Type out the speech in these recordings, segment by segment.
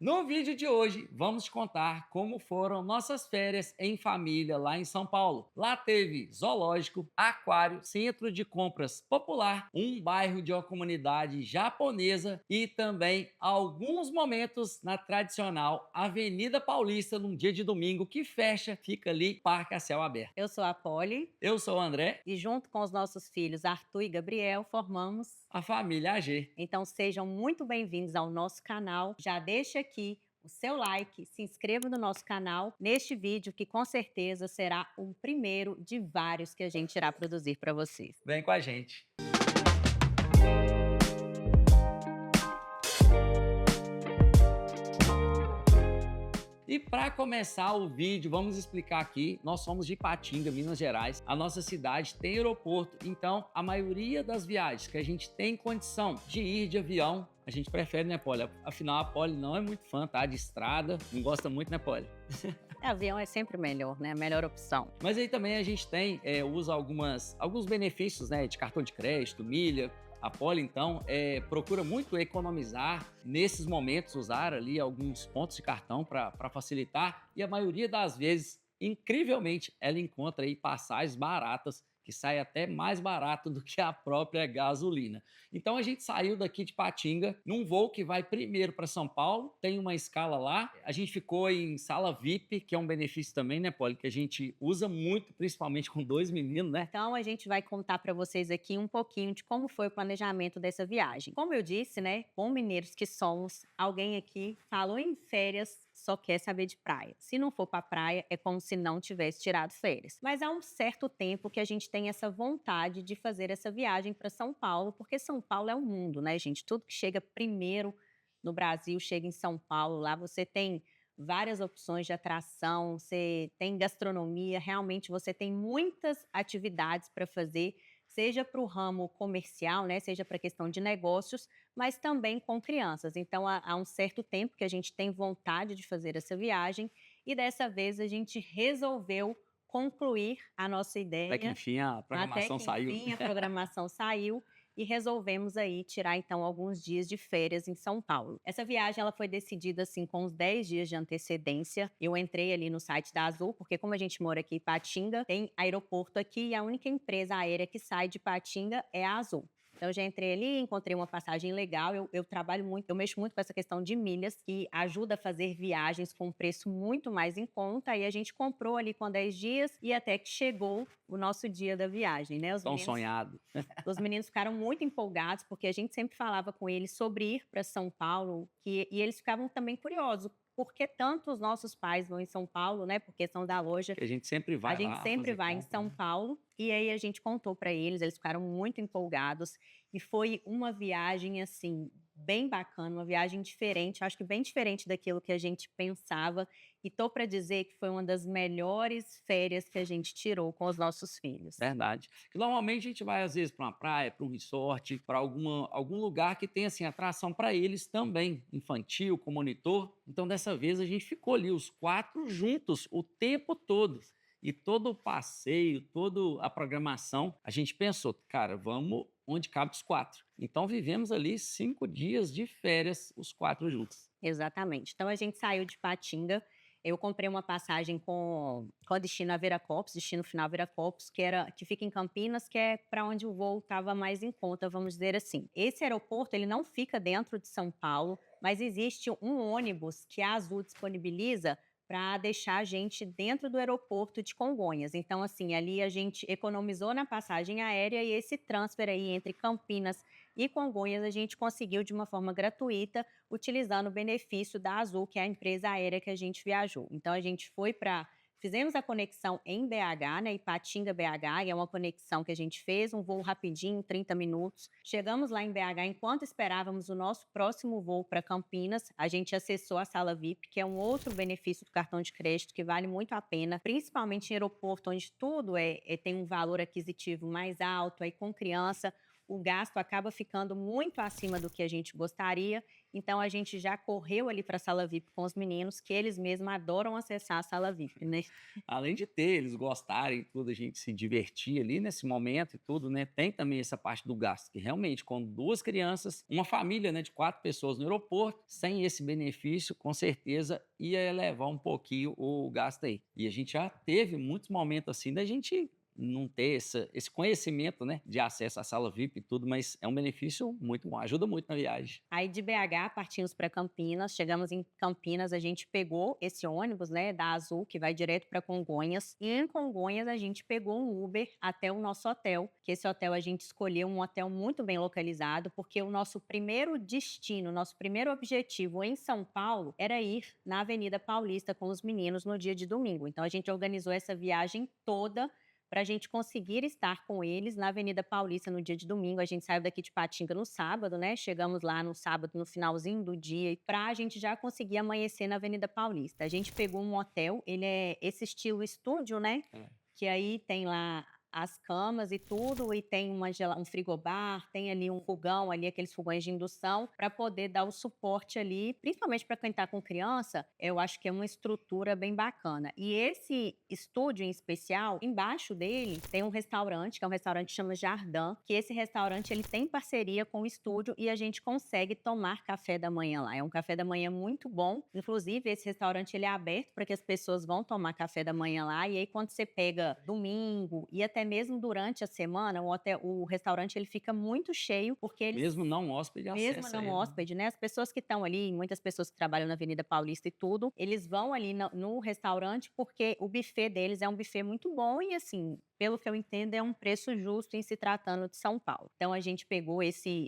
No vídeo de hoje, vamos te contar como foram nossas férias em família lá em São Paulo. Lá teve zoológico, aquário, centro de compras popular, um bairro de uma comunidade japonesa e também alguns momentos na tradicional Avenida Paulista num dia de domingo que fecha, fica ali, parque a céu aberto. Eu sou a Polly Eu sou o André, e junto com os nossos filhos Arthur e Gabriel formamos. a família AG. Então sejam muito bem-vindos ao nosso canal. Já deixa aqui o seu like, se inscreva no nosso canal neste vídeo que com certeza será o primeiro de vários que a gente irá produzir para vocês. Vem com a gente. E para começar o vídeo, vamos explicar aqui, nós somos de Ipatinga, Minas Gerais. A nossa cidade tem aeroporto, então a maioria das viagens que a gente tem condição de ir de avião, a gente prefere, né, Polly? Afinal, a Polly não é muito fã, tá? De estrada, não gosta muito, né, Polly? Avião é sempre melhor, né? A melhor opção. Mas aí também a gente tem, usa alguns benefícios, né, de cartão de crédito, milha. A Poli, então, procura muito economizar nesses momentos, usar ali alguns pontos de cartão para facilitar e a maioria das vezes, incrivelmente, ela encontra aí passagens baratas que sai até mais barato do que a própria gasolina. Então a gente saiu daqui de Patinga num voo que vai primeiro para São Paulo, tem uma escala lá, a gente ficou em sala VIP, que é um benefício também, né, Poli, que a gente usa muito, principalmente com dois meninos, né? Então a gente vai contar para vocês aqui um pouquinho de como foi o planejamento dessa viagem. Como eu disse, né, bom mineiros que somos, alguém aqui falou em férias, só quer saber de praia. Se não for para praia, é como se não tivesse tirado férias. Mas há um certo tempo que a gente tem essa vontade de fazer essa viagem para São Paulo, porque São Paulo é o mundo, né, gente? Tudo que chega primeiro no Brasil chega em São Paulo. Lá você tem várias opções de atração, você tem gastronomia, realmente você tem muitas atividades para fazer, seja para o ramo comercial, né, seja para a questão de negócios, mas também com crianças. Então, há um certo tempo que a gente tem vontade de fazer essa viagem e dessa vez a gente resolveu concluir a nossa Até que ideia, enfim a até programação que saiu. enfim a programação saiu e resolvemos aí tirar então alguns dias de férias em São Paulo. Essa viagem ela foi decidida assim com uns 10 dias de antecedência. Eu entrei ali no site da Azul, porque como a gente mora aqui em Patinga, tem aeroporto aqui e a única empresa aérea que sai de Patinga é a Azul. Então, eu já entrei ali, encontrei uma passagem legal. Eu trabalho muito, eu mexo muito com essa questão de milhas, que ajuda a fazer viagens com um preço muito mais em conta. E a gente comprou ali com 10 dias e até que chegou o nosso dia da viagem, né? Tão sonhado. Os meninos ficaram muito empolgados, porque a gente sempre falava com eles sobre ir para São Paulo, e eles ficavam também curiosos. Por que tanto os nossos pais vão em São Paulo, né? Porque são da loja. Que a gente sempre A vai gente lá sempre fazer vai em compra, São né? Paulo e aí a gente contou para eles ficaram muito empolgados e foi uma viagem, assim, bem bacana, uma viagem diferente, acho que bem diferente daquilo que a gente pensava e tô para dizer que foi uma das melhores férias que a gente tirou com os nossos filhos. Verdade. Que normalmente a gente vai às vezes para uma praia, para um resort, para algum lugar que tem assim atração para eles também, infantil, com monitor. Então dessa vez a gente ficou ali os 4 juntos o tempo todo. E todo o passeio, toda a programação, a gente pensou, cara, vamos onde cabe os 4. Então vivemos ali 5 dias de férias, os 4 juntos. Exatamente. Então a gente saiu de Patinga, eu comprei uma passagem com destino a Viracopos, destino final Viracopos, que fica em Campinas, que é para onde o voo estava mais em conta, vamos dizer assim. Esse aeroporto, ele não fica dentro de São Paulo, mas existe um ônibus que a Azul disponibiliza para deixar a gente dentro do aeroporto de Congonhas. Então, assim, ali a gente economizou na passagem aérea e esse transfer aí entre Campinas e Congonhas a gente conseguiu de uma forma gratuita, utilizando o benefício da Azul, que é a empresa aérea que a gente viajou. Então a gente foi para fizemos a conexão em BH, né, Ipatinga, BH, e é uma conexão que a gente fez, um voo rapidinho, 30 minutos. Chegamos lá em BH, enquanto esperávamos o nosso próximo voo para Campinas, a gente acessou a sala VIP, que é um outro benefício do cartão de crédito que vale muito a pena, principalmente em aeroporto, onde tudo tem um valor aquisitivo mais alto, aí com criança o gasto acaba ficando muito acima do que a gente gostaria. Então a gente já correu ali para a sala VIP com os meninos, que eles mesmos adoram acessar a sala VIP, né. Além de ter, eles gostarem, tudo, a gente se divertir ali nesse momento e tudo, né? Tem também essa parte do gasto, que realmente, com 2 crianças, uma família, né, de 4 pessoas no aeroporto, sem esse benefício, com certeza ia elevar um pouquinho o gasto aí. E a gente já teve muitos momentos assim da gente não ter esse conhecimento, né, de acesso à sala VIP e tudo, mas é um benefício muito bom, ajuda muito na viagem. Aí de BH partimos para Campinas, chegamos em Campinas, a gente pegou esse ônibus, né, da Azul, que vai direto para Congonhas, e em Congonhas a gente pegou um Uber até o nosso hotel, que esse hotel a gente escolheu um hotel muito bem localizado, porque o nosso primeiro destino, nosso primeiro objetivo em São Paulo era ir na Avenida Paulista com os meninos no dia de domingo. Então a gente organizou essa viagem toda para a gente conseguir estar com eles na Avenida Paulista no dia de domingo. A gente saiu daqui de Patinga no sábado, né? Chegamos lá no sábado, no finalzinho do dia, para a gente já conseguir amanhecer na Avenida Paulista. A gente pegou um hotel, ele é esse estilo estúdio, né? É. Que aí tem lá as camas e tudo, e tem um frigobar, tem ali um fogão ali, aqueles fogões de indução, para poder dar o suporte ali, principalmente para quem está com criança, eu acho que é uma estrutura bem bacana. E esse estúdio em especial, embaixo dele tem um restaurante, que é um restaurante que chama Jardim, que esse restaurante ele tem parceria com o estúdio e a gente consegue tomar café da manhã lá. É um café da manhã muito bom. Inclusive, esse restaurante ele é aberto para que as pessoas vão tomar café da manhã lá, e aí quando você pega domingo e até mesmo durante a semana, o restaurante ele fica muito cheio, porque eles Mesmo não hóspede, mesmo acessa não ele, né? hóspede, né, as pessoas que estão ali, muitas pessoas que trabalham na Avenida Paulista e tudo, eles vão ali no restaurante, porque o buffet deles é um buffet muito bom e, assim, pelo que eu entendo, é um preço justo em se tratando de São Paulo. Então a gente pegou esse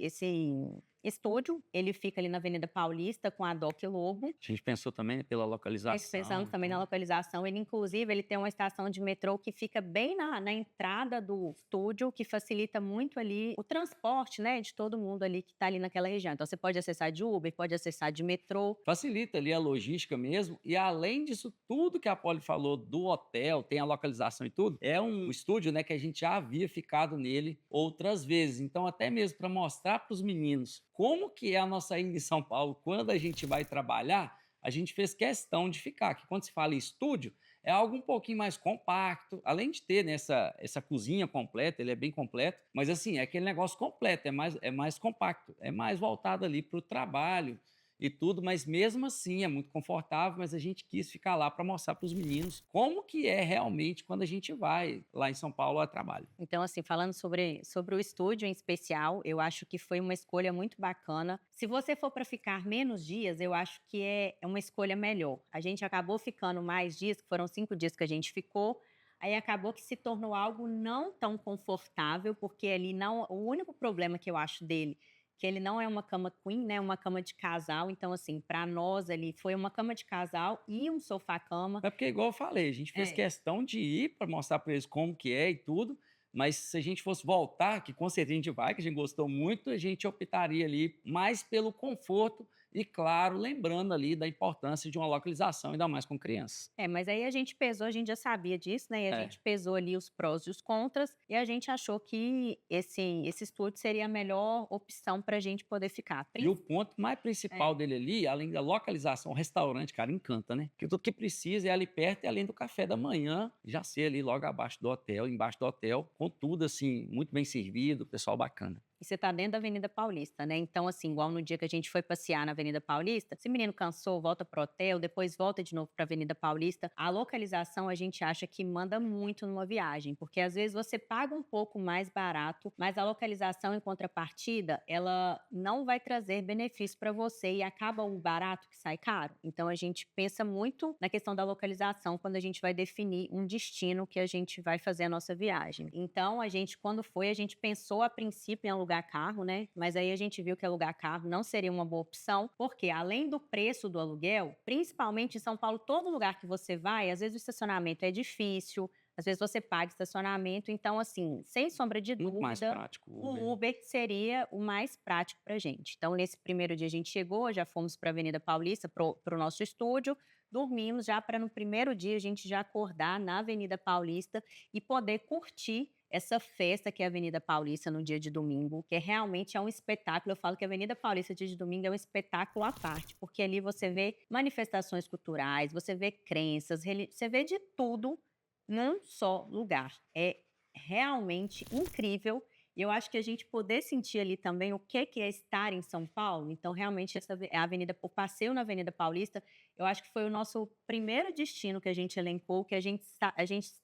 estúdio, ele fica ali na Avenida Paulista com a Doc Lobo. A gente pensou também pela Mas pensando localização e também na tudo. localização, ele inclusive ele tem uma estação de metrô que fica bem na entrada do estúdio, que facilita muito ali o transporte, né, de todo mundo ali que está ali naquela região. Então você pode acessar de Uber, pode acessar de metrô. Facilita ali a logística mesmo, e além disso tudo que a Polly falou do hotel, tem a localização e tudo, é um estúdio, né, que a gente já havia ficado nele outras vezes. Então, até mesmo para mostrar para os meninos como que é a nossa ida em São Paulo quando a gente vai trabalhar, a gente fez questão de ficar. Que quando se fala em estúdio, é algo um pouquinho mais compacto, além de ter, né, essa cozinha completa, ele é bem completo, mas assim, é aquele negócio completo, é mais compacto, é mais voltado ali para o trabalho e tudo, mas mesmo assim é muito confortável, mas a gente quis ficar lá para mostrar para os meninos como que é realmente quando a gente vai lá em São Paulo a trabalho. Então, assim, falando sobre o estúdio em especial, eu acho que foi uma escolha muito bacana. Se você for para ficar menos dias, eu acho que é uma escolha melhor. A gente acabou ficando mais dias, que foram 5 dias que a gente ficou, aí acabou que se tornou algo não tão confortável, porque ali não o único problema que eu acho dele, que ele não é uma cama queen, né, uma cama de casal, então assim, para nós ali foi uma cama de casal e um sofá-cama. É porque, igual eu falei, a gente fez É. questão de ir para mostrar para eles como que é e tudo, mas se a gente fosse voltar, que com certeza a gente vai, que a gente gostou muito, a gente optaria ali mais pelo conforto e, claro, lembrando ali da importância de uma localização, ainda mais com crianças. É, mas aí a gente pesou, a gente já sabia disso, né, e a É. gente pesou ali os prós e os contras, e a gente achou que esse estúdio seria a melhor opção para a gente poder ficar. E o ponto mais É. principal dele ali, além da localização, o restaurante, cara, encanta, né? Porque tudo que precisa é ali perto e além do café da manhã, já ser ali logo abaixo do hotel, embaixo do hotel, com tudo assim, muito bem servido, pessoal bacana. E você tá dentro da Avenida Paulista, né, então assim, igual no dia que a gente foi passear na Avenida Paulista, se o menino cansou, volta pro hotel, depois volta de novo pra Avenida Paulista. A localização a gente acha que manda muito numa viagem, porque às vezes você paga um pouco mais barato, mas a localização em contrapartida, ela não vai trazer benefício para você e acaba o barato que sai caro. Então a gente pensa muito na questão da localização quando a gente vai definir um destino que a gente vai fazer a nossa viagem. Então a gente, quando foi, a gente pensou a princípio em alugar carro, né? Mas aí a gente viu que alugar carro não seria uma boa opção, porque além do preço do aluguel, principalmente em São Paulo, todo lugar que você vai, às vezes o estacionamento é difícil, às vezes você paga estacionamento, então assim, sem sombra de Muito mais dúvida, prático o o Uber. Uber seria o mais prático pra gente. Então nesse primeiro dia a gente chegou, já fomos para a Avenida Paulista, pro nosso estúdio, dormimos já para no primeiro dia a gente já acordar na Avenida Paulista e poder curtir essa festa que é a Avenida Paulista no dia de domingo, que realmente é um espetáculo. Eu falo que a Avenida Paulista dia de domingo é um espetáculo à parte, porque ali você vê manifestações culturais, você vê crenças, você vê de tudo num só lugar. É realmente incrível. E eu acho que a gente poder sentir ali também o que é estar em São Paulo. Então, realmente, a Avenida, o passeio na Avenida Paulista, eu acho que foi o nosso primeiro destino que a gente elencou, que a gente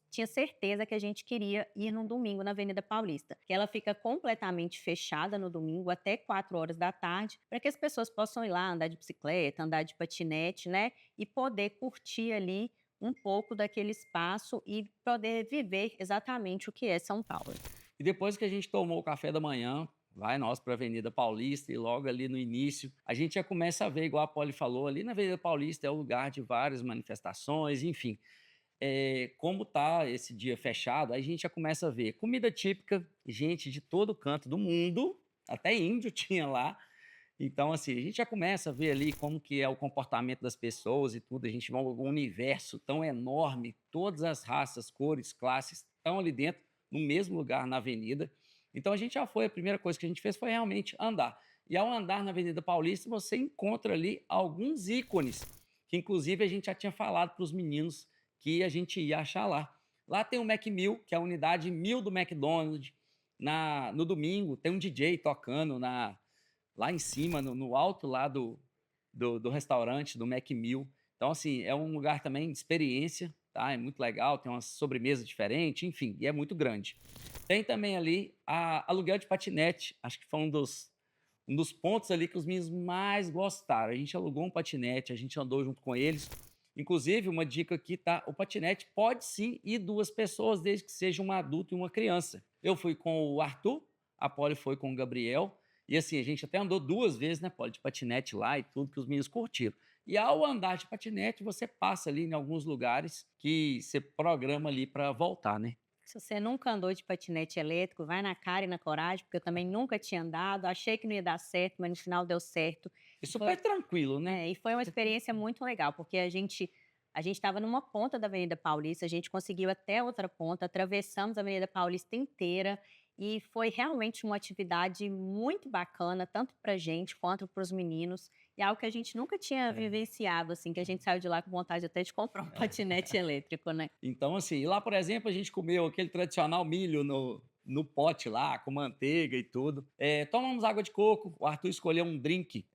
tinha certeza que a gente queria ir num domingo na Avenida Paulista, que ela fica completamente fechada no domingo até 4 horas da tarde, para que as pessoas possam ir lá andar de bicicleta, andar de patinete, né, e poder curtir ali um pouco daquele espaço e poder viver exatamente o que é São Paulo. E depois que a gente tomou o café da manhã, vai nós para a Avenida Paulista e logo ali no início, a gente já começa a ver, igual a Poli falou, ali na Avenida Paulista é o lugar de várias manifestações, enfim. Como tá esse dia fechado, aí a gente já começa a ver comida típica, gente de todo canto do mundo, até índio tinha lá. Então, assim, a gente já começa a ver ali como que é o comportamento das pessoas e tudo. A gente vê um universo tão enorme, todas as raças, cores, classes estão ali dentro, no mesmo lugar na avenida. Então, a gente já foi, a primeira coisa que a gente fez foi realmente andar. E ao andar na Avenida Paulista, você encontra ali alguns ícones, que inclusive a gente já tinha falado para os meninos que a gente ia achar lá. Lá tem o Mac 1000, que é a unidade 1000 do McDonald's. No domingo tem um DJ tocando lá em cima, no alto lá do restaurante, do Mac 1000. Então, assim, é um lugar também de experiência, tá? É muito legal, tem uma sobremesa diferente, enfim, e é muito grande. Tem também ali aluguel de patinete, acho que foi um dos pontos ali que os meninos mais gostaram. A gente alugou um patinete, a gente andou junto com eles. Inclusive, uma dica aqui, tá? O patinete pode sim ir duas pessoas, desde que seja um adulto e uma criança. Eu fui com o Arthur, a Polly foi com o Gabriel, e assim, a gente até andou 2 vezes, né, Polly, de patinete lá e tudo, que os meninos curtiram. E ao andar de patinete, você passa ali em alguns lugares que você programa ali para voltar, né? Se você nunca andou de patinete elétrico, vai na cara e na coragem, porque eu também nunca tinha andado, achei que não ia dar certo, mas no final deu certo. E E foi super tranquilo, né? e foi uma experiência muito legal, porque a gente estava numa ponta da Avenida Paulista, a gente conseguiu até outra ponta, atravessamos a Avenida Paulista inteira e foi realmente uma atividade muito bacana, tanto para a gente quanto para os meninos, e algo que a gente nunca tinha É. vivenciado, assim, que a gente saiu de lá com vontade até de comprar um patinete elétrico, né. Então, assim, lá, por exemplo, a gente comeu aquele tradicional milho no pote lá, com manteiga e tudo. Tomamos água de coco, o Arthur escolheu um drink,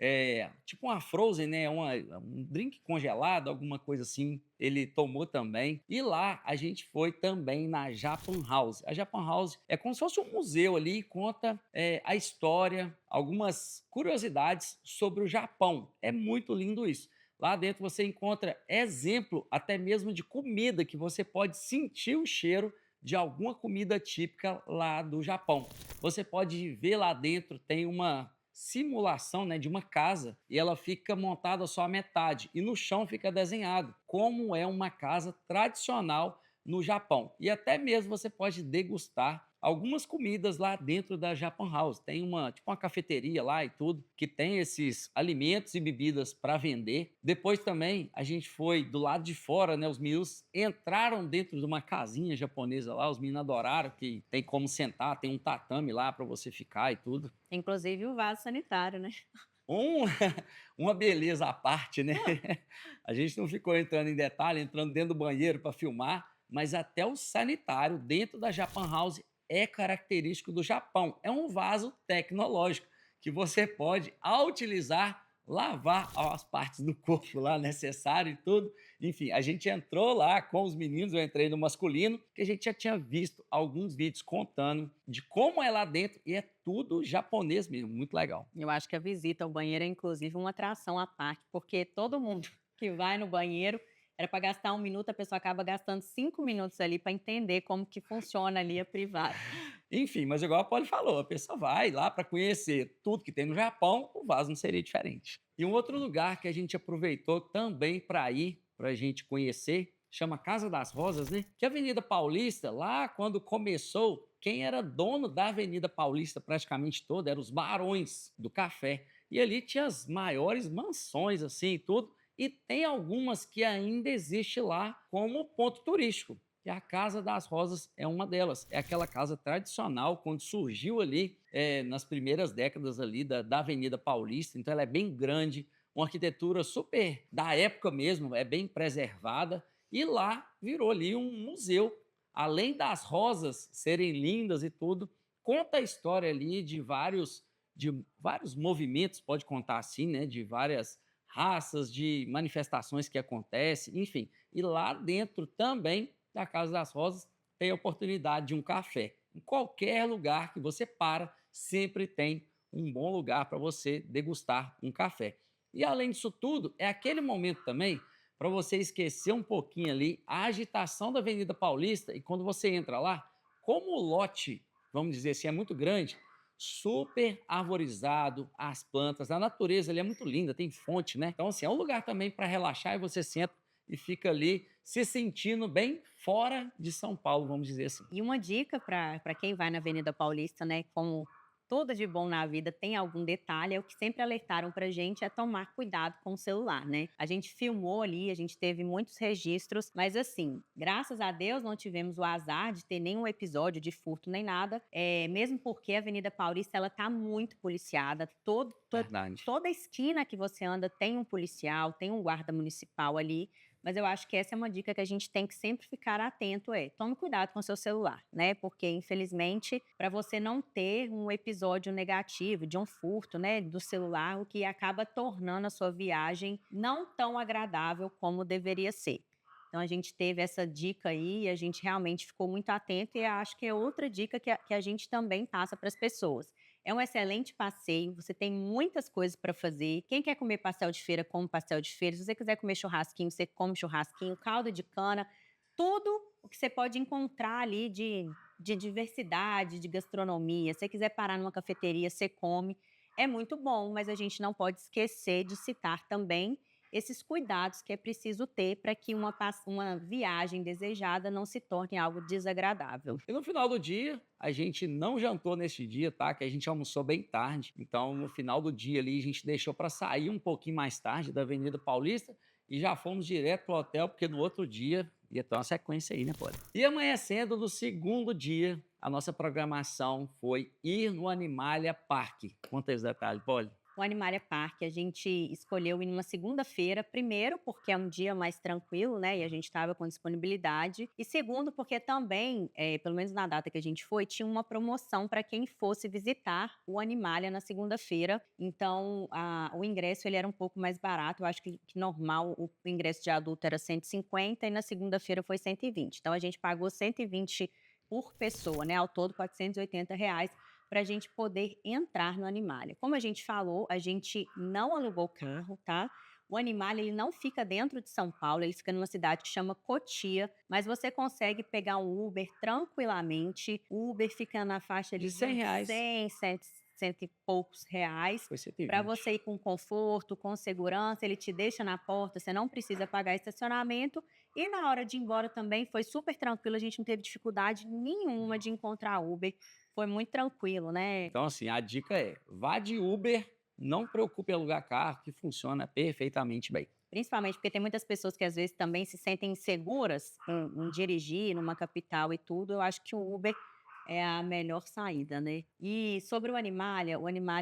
tipo uma frozen, né? Um drink congelado, alguma coisa assim. Ele tomou também. E lá a gente foi também na Japan House. A Japan House é como se fosse um museu ali, conta a história, algumas curiosidades sobre o Japão. É muito lindo isso. Lá dentro você encontra exemplo até mesmo de comida que você pode sentir o cheiro de alguma comida típica lá do Japão. Você pode ver lá dentro, tem uma simulação, né, de uma casa e ela fica montada só a metade e no chão fica desenhado como é uma casa tradicional no Japão. E até mesmo você pode degustar algumas comidas lá dentro da Japan House. Tem tipo uma cafeteria lá e tudo, que tem esses alimentos e bebidas para vender. Depois também a gente foi do lado de fora, né? Os meninos entraram dentro de uma casinha japonesa lá, os meninos adoraram, que tem como sentar, tem um tatame lá para você ficar e tudo. Inclusive o vaso sanitário, né. Um, uma beleza à parte, né? A gente não ficou entrando em detalhe, entrando dentro do banheiro para filmar, mas até o sanitário dentro da Japan House é característico do Japão. É um vaso tecnológico que você pode, ao utilizar, lavar as partes do corpo lá necessário e tudo. Enfim, a gente entrou lá com os meninos, eu entrei no masculino, que a gente já tinha visto alguns vídeos contando de como é lá dentro e é tudo japonês mesmo, muito legal. Eu acho que a visita ao banheiro é inclusive uma atração à parte, porque todo mundo que vai no banheiro era para gastar 1 minuto, a pessoa acaba gastando 5 minutos ali para entender como que funciona ali a privada. Enfim, mas igual a Polly falou, a pessoa vai lá para conhecer tudo que tem no Japão, o vaso não seria diferente. E um outro lugar que a gente aproveitou também para ir, para a gente conhecer, chama Casa das Rosas, né? Que a Avenida Paulista, lá quando começou, quem era dono da Avenida Paulista praticamente toda eram os barões do café. E ali tinha as maiores mansões, assim, e tudo. E tem algumas que ainda existe lá como ponto turístico. que a Casa das Rosas é uma delas. É aquela casa tradicional, quando surgiu ali nas primeiras décadas ali da Avenida Paulista, então ela é bem grande, uma arquitetura super da época mesmo, é bem preservada, e lá virou ali um museu. Além das rosas serem lindas e tudo, conta a história ali de vários movimentos, pode contar assim, né, de várias raças, de manifestações que acontecem, enfim. E lá dentro também da Casa das Rosas tem a oportunidade de um café. Em qualquer lugar que você para, sempre tem um bom lugar para você degustar um café. E além disso tudo, é aquele momento também para você esquecer um pouquinho ali a agitação da Avenida Paulista, e quando você entra lá, como o lote, vamos dizer assim, é muito grande, super arvorizado, as plantas, a natureza ali é muito linda, tem fonte, né? Então, assim, é um lugar também para relaxar, e você senta e fica ali se sentindo bem fora de São Paulo, vamos dizer assim. E uma dica para quem vai na Avenida Paulista, né, como tudo de bom na vida tem algum detalhe, é o que sempre alertaram pra gente é tomar cuidado com o celular, né. A gente filmou ali, a gente teve muitos registros, mas assim, graças a Deus não tivemos o azar de ter nenhum episódio de furto nem nada, mesmo porque a Avenida Paulista ela tá muito policiada, Verdade. toda esquina que você anda tem um policial, tem um guarda municipal ali, mas eu acho que essa é uma dica que a gente tem que sempre ficar atento, tome cuidado com o seu celular, né, porque infelizmente, para você não ter um episódio negativo de um furto, né, do celular, o que acaba tornando a sua viagem não tão agradável como deveria ser. Então a gente teve essa dica aí e a gente realmente ficou muito atento e acho que é outra dica que a gente também passa para as pessoas. É um excelente passeio, você tem muitas coisas para fazer. Quem quer comer pastel de feira, come pastel de feira. Se você quiser comer churrasquinho, você come churrasquinho, caldo de cana, tudo o que você pode encontrar ali de diversidade, de gastronomia. Se você quiser parar numa cafeteria, você come. É muito bom, mas a gente não pode esquecer de citar também esses cuidados que é preciso ter para que uma viagem desejada não se torne algo desagradável. E no final do dia, a gente não jantou neste dia, tá? Que a gente almoçou bem tarde. Então, no final do dia ali, a gente deixou para sair um pouquinho mais tarde da Avenida Paulista e já fomos direto pro hotel, porque no outro dia ia ter uma sequência aí, né, pô? E amanhecendo no segundo dia, a nossa programação foi ir no Animalia Park. Conta aí os detalhes, Polly. O Animalia Park, a gente escolheu ir numa segunda-feira, primeiro porque é um dia mais tranquilo, né, e a gente estava com disponibilidade, e segundo porque também, pelo menos na data que a gente foi, tinha uma promoção para quem fosse visitar o Animalia na segunda-feira, então o ingresso ele era um pouco mais barato, eu acho que normal o ingresso de adulto era 150 e na segunda-feira foi 120, então a gente pagou 120 por pessoa, né, ao todo R$ 480 para a gente poder entrar no Animalia. Como a gente falou, a gente não alugou carro, tá? O Animalia ele não fica dentro de São Paulo, ele fica numa cidade que chama Cotia, mas você consegue pegar um Uber tranquilamente. O Uber fica na faixa De ali de uns R$ 100, 100, 100 e poucos reais. foi cento e Para vinte. você ir com conforto, com segurança, ele te deixa na porta, você não precisa pagar estacionamento. E na hora de ir embora também foi super tranquilo, a gente não teve dificuldade nenhuma de encontrar Uber. Foi muito tranquilo, né. Então, assim, a dica é: vá de Uber, não preocupe em alugar carro, que funciona perfeitamente bem. Principalmente porque tem muitas pessoas que às vezes também se sentem inseguras em dirigir numa capital e tudo, eu acho que o Uber é a melhor saída, né. E sobre o Animalia,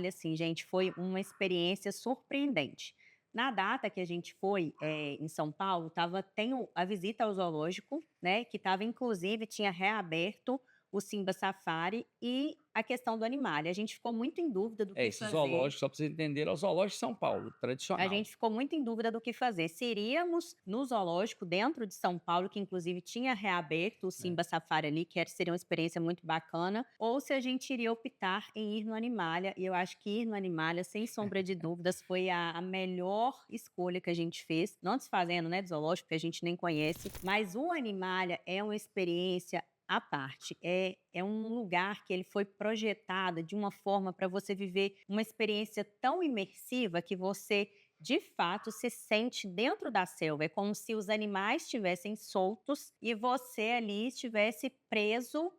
assim, gente, foi uma experiência surpreendente. Na data que a gente foi, em São Paulo, tem a visita ao zoológico, né, que estava inclusive tinha reaberto o Simba Safari e a questão do Animalia. A gente ficou muito em dúvida do É, que esse fazer. zoológico, só para vocês entenderem, é o Zoológico de São Paulo, A tradicional. gente ficou muito em dúvida do que fazer. Se iríamos no zoológico dentro de São Paulo, que inclusive tinha reaberto o Né. Simba Safari ali, seria uma experiência muito bacana, ou se a gente iria optar em ir no Animalia. E eu acho que ir no Animalia, sem sombra de dúvidas, foi a melhor escolha que a gente fez. Não desfazendo, né, do zoológico, que a gente nem conhece, mas o Animalia é uma experiência à parte. É um lugar que ele foi projetado de uma forma para você viver uma experiência tão imersiva que você de fato se sente dentro da selva. É como se os animais estivessem soltos e você ali estivesse preso,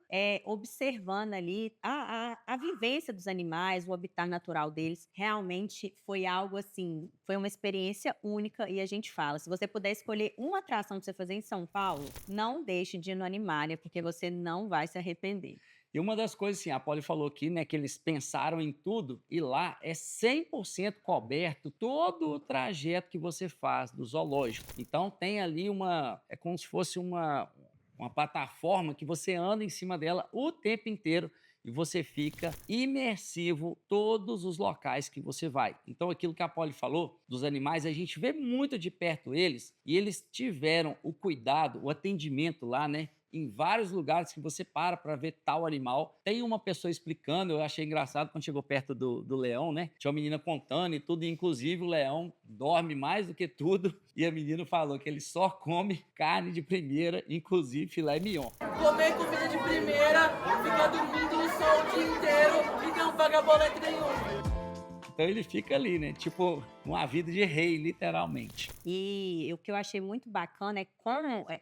observando ali a vivência dos animais, o habitat natural deles. Realmente foi algo assim, foi uma experiência única e a gente fala, se você puder escolher uma atração para você fazer em São Paulo, não deixe de ir no Animalia, porque você não vai se arrepender. E uma das coisas, assim, a Polly falou aqui, né, que eles pensaram em tudo, e lá é 100% coberto todo o trajeto que você faz do zoológico. Então tem ali é como se fosse uma plataforma que você anda em cima dela o tempo inteiro e você fica imersivo todos os locais que você vai. Então aquilo que a Polly falou dos animais, a gente vê muito de perto eles e eles tiveram o cuidado, o atendimento lá, né? Em vários lugares que você para ver tal animal. Tem uma pessoa explicando, eu achei engraçado quando chegou perto do leão, né? Tinha uma menina contando e tudo, e inclusive o leão dorme mais do que tudo. E a menina falou que ele só come carne de primeira, inclusive filé mignon. Comer comida de primeira, ficar dormindo no sol o dia inteiro e não pagar boleto nenhum. Então ele fica ali, né? Tipo, uma vida de rei, literalmente. E o que eu achei muito bacana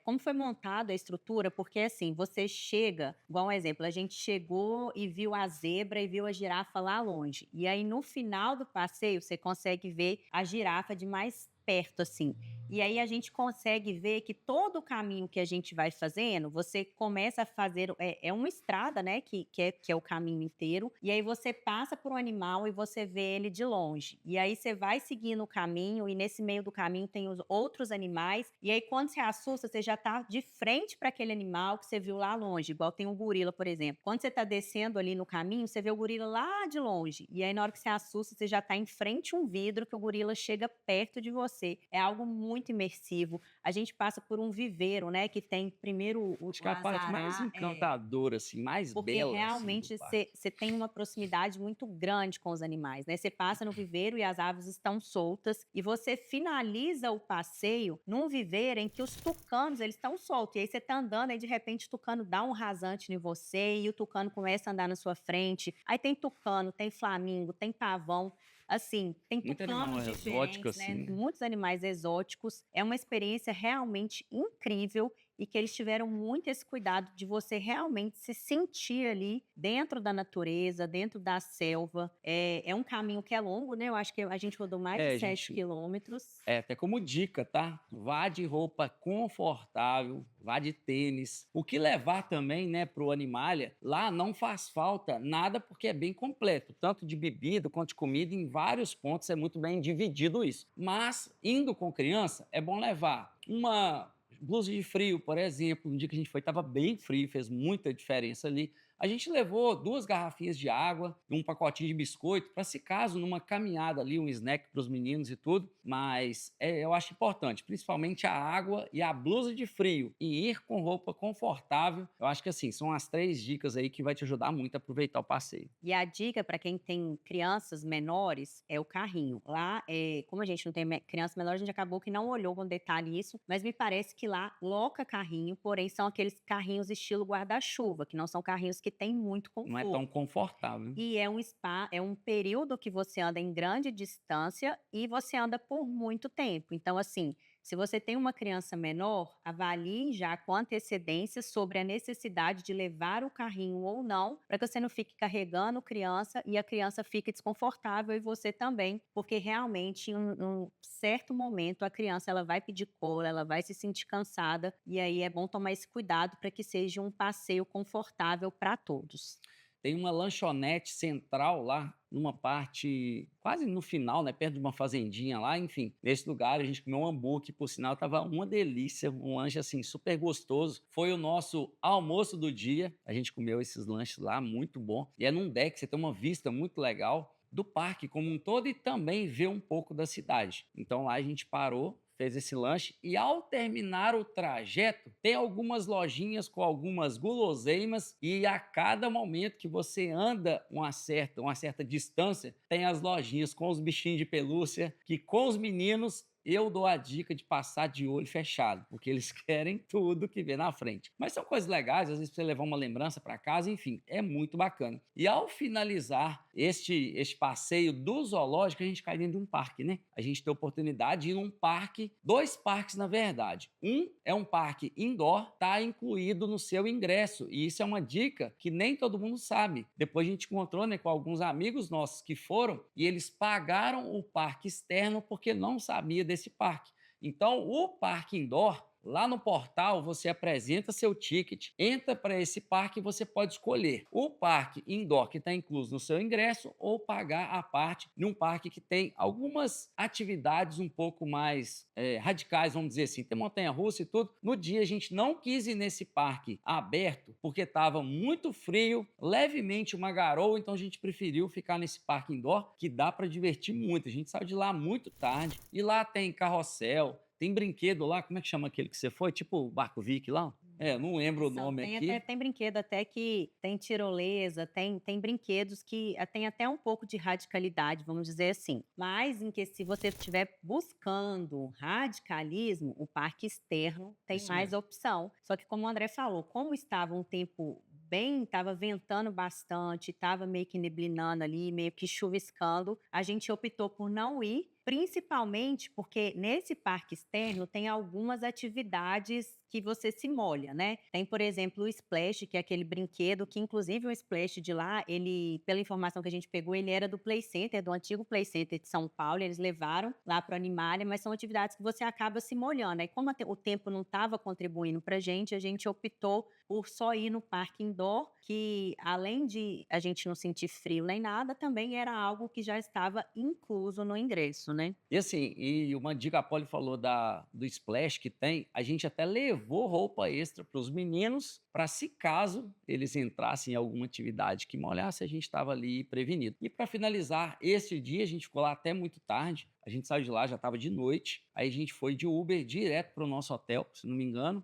como foi montada a estrutura, porque assim, você chega, igual um exemplo, a gente chegou e viu a zebra e viu a girafa lá longe. E aí no final do passeio você consegue ver a girafa de mais perto, assim. E aí a gente consegue ver que todo o caminho que a gente vai fazendo, você começa a fazer, é uma estrada, né, que é o caminho inteiro, e aí você passa por um animal e você vê ele de longe. E aí você vai seguindo o caminho e nesse meio do caminho tem os outros animais, e aí quando você assusta, você já tá de frente para aquele animal que você viu lá longe, igual tem um gorila, por exemplo. Quando você tá descendo ali no caminho, você vê o gorila lá de longe, e aí na hora que você assusta, você já tá em frente a um vidro que o gorila chega perto de você. É algo muito imersivo. A gente passa por um viveiro, né, que tem primeiro Acho que é a parte mais azará, encantadora, assim, mais porque bela, assim, do realmente parque. você tem uma proximidade muito grande com os animais, né? Você passa no viveiro e as aves estão soltas e você finaliza o passeio num viveiro em que os tucanos, eles estão soltos. E aí você tá andando e de repente o tucano dá um rasante em você e o tucano começa a andar na sua frente. Aí tem tucano, tem flamingo, tem pavão. Assim, tem Muito animal tucanos exótico, diferentes, assim, né? né? Muitos animais exóticos. É uma experiência realmente incrível e que eles tiveram muito esse cuidado de você realmente se sentir ali dentro da natureza, dentro da selva. É um caminho que é longo, né? Eu acho que a gente rodou mais de É, 7 gente, quilômetros. até como dica, tá? Vá de roupa confortável, vá de tênis. O que levar também, né, pro Animalia, lá não faz falta nada porque é bem completo, tanto de bebida quanto de comida, em vários pontos é muito bem dividido isso. Mas, indo com criança, é bom levar uma blusa de frio, por exemplo. No dia que a gente foi, estava bem frio, fez muita diferença ali. A gente levou 2 garrafinhas de água, um pacotinho de biscoito, para se caso numa caminhada ali, um snack para os meninos e tudo. Mas eu acho importante, principalmente a água e a blusa de frio e ir com roupa confortável. Eu acho que assim, são as 3 dicas aí que vai te ajudar muito a aproveitar o passeio. E a dica para quem tem crianças menores é o carrinho. Lá, como a gente não tem criança menor, a gente acabou que não olhou com detalhe isso, mas me parece que lá loca carrinho, porém são aqueles carrinhos estilo guarda-chuva, que não são carrinhos que têm muito Não é tão conforto. confortável, né? E é um período que você anda em grande distância e você anda por muito tempo. Então, assim, se você tem uma criança menor, avalie já com antecedência sobre a necessidade de levar o carrinho ou não, para que você não fique carregando criança e a criança fique desconfortável e você também, porque realmente em um certo momento a criança ela vai pedir cola, ela vai se sentir cansada e aí é bom tomar esse cuidado para que seja um passeio confortável para todos. Tem uma lanchonete central lá, numa parte quase no final, né, perto de uma fazendinha lá, enfim. Nesse lugar a gente comeu um hambúrguer, que por sinal estava uma delícia, um lanche assim super gostoso. Foi o nosso almoço do dia. A gente comeu esses lanches lá, muito bom. E é num deck, você tem uma vista muito legal do parque como um todo e também vê um pouco da cidade. Então lá a gente parou, fez esse lanche e ao terminar o trajeto, tem algumas lojinhas com algumas guloseimas e a cada momento que você anda uma certa distância, tem as lojinhas com os bichinhos de pelúcia que com os meninos eu dou a dica de passar de olho fechado, porque eles querem tudo que vê na frente. Mas são coisas legais, às vezes pra você levar uma lembrança para casa, enfim, é muito bacana. E ao finalizar este passeio do zoológico, a gente cai dentro de um parque, né? A gente tem a oportunidade de ir num parque, 2 parques na verdade. Um é um parque indoor, tá incluído no seu ingresso, e isso é uma dica que nem todo mundo sabe. Depois a gente encontrou, né, com alguns amigos nossos que foram e eles pagaram o parque externo porque não sabia desse parque. Então, o parque indoor, lá no portal, você apresenta seu ticket, entra para esse parque e você pode escolher o parque indoor que está incluso no seu ingresso ou pagar a parte num parque que tem algumas atividades um pouco mais radicais, vamos dizer assim. Tem montanha-russa e tudo. No dia a gente não quis ir nesse parque aberto porque estava muito frio, levemente uma garoa, então a gente preferiu ficar nesse parque indoor que dá para divertir muito. A gente saiu de lá muito tarde e lá tem carrossel, tem brinquedo lá, como é que chama aquele que você foi? Tipo o Barco Vic lá? Não lembro o nome aqui. Tem brinquedo até que tem tirolesa, tem brinquedos que tem até um pouco de radicalidade, vamos dizer assim. Mas em que se você estiver buscando radicalismo, o parque externo tem Isso mais mesmo. opção. Só que como o André falou, como estava um tempo bem, estava ventando bastante, estava meio que neblinando ali, meio que chuviscando, a gente optou por não ir, principalmente porque nesse parque externo tem algumas atividades que você se molha, né? Tem, por exemplo, o Splash, que é aquele brinquedo que, inclusive, o Splash de lá, ele, pela informação que a gente pegou, ele era do Play Center, do antigo Play Center de São Paulo, eles levaram lá para o Animalia, mas são atividades que você acaba se molhando. Aí, como o tempo não estava contribuindo para a gente optou por só ir no parque indoor, que além de a gente não sentir frio nem nada, também era algo que já estava incluso no ingresso, né? E assim, e uma dica, a Polly falou do Splash que tem, a gente até levou roupa extra para os meninos, para se caso eles entrassem em alguma atividade que molhasse, a gente estava ali prevenido. E para finalizar, esse dia a gente ficou lá até muito tarde, a gente saiu de lá, já estava de noite, aí a gente foi de Uber direto para o nosso hotel, se não me engano.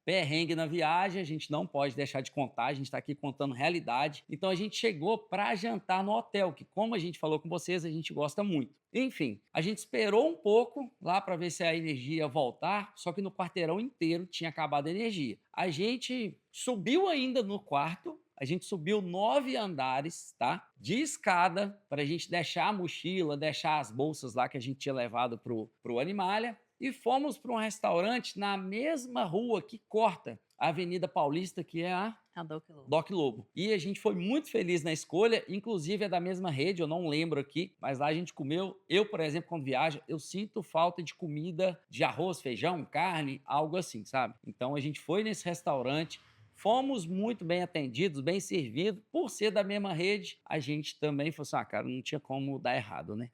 Perrengue na viagem, a gente não pode deixar de contar, a gente está aqui contando realidade. Então a gente chegou para jantar no hotel, que como a gente falou com vocês, a gente gosta muito. Enfim, a gente esperou um pouco lá para ver se a energia ia voltar, só que no quarteirão inteiro tinha acabado a energia. A gente subiu ainda no quarto, a gente subiu 9 andares, tá? De escada, para a gente deixar a mochila, deixar as bolsas lá que a gente tinha levado pro Animalia. E fomos para um restaurante na mesma rua que corta a Avenida Paulista, que é a Doc Lobo. E a gente foi muito feliz na escolha, inclusive é da mesma rede, eu não lembro aqui, mas lá a gente comeu. Eu, por exemplo, quando viajo, eu sinto falta de comida, de arroz, feijão, carne, algo assim, sabe? Então a gente foi nesse restaurante, fomos muito bem atendidos, bem servidos. Por ser da mesma rede, a gente também falou assim, cara, não tinha como dar errado, né?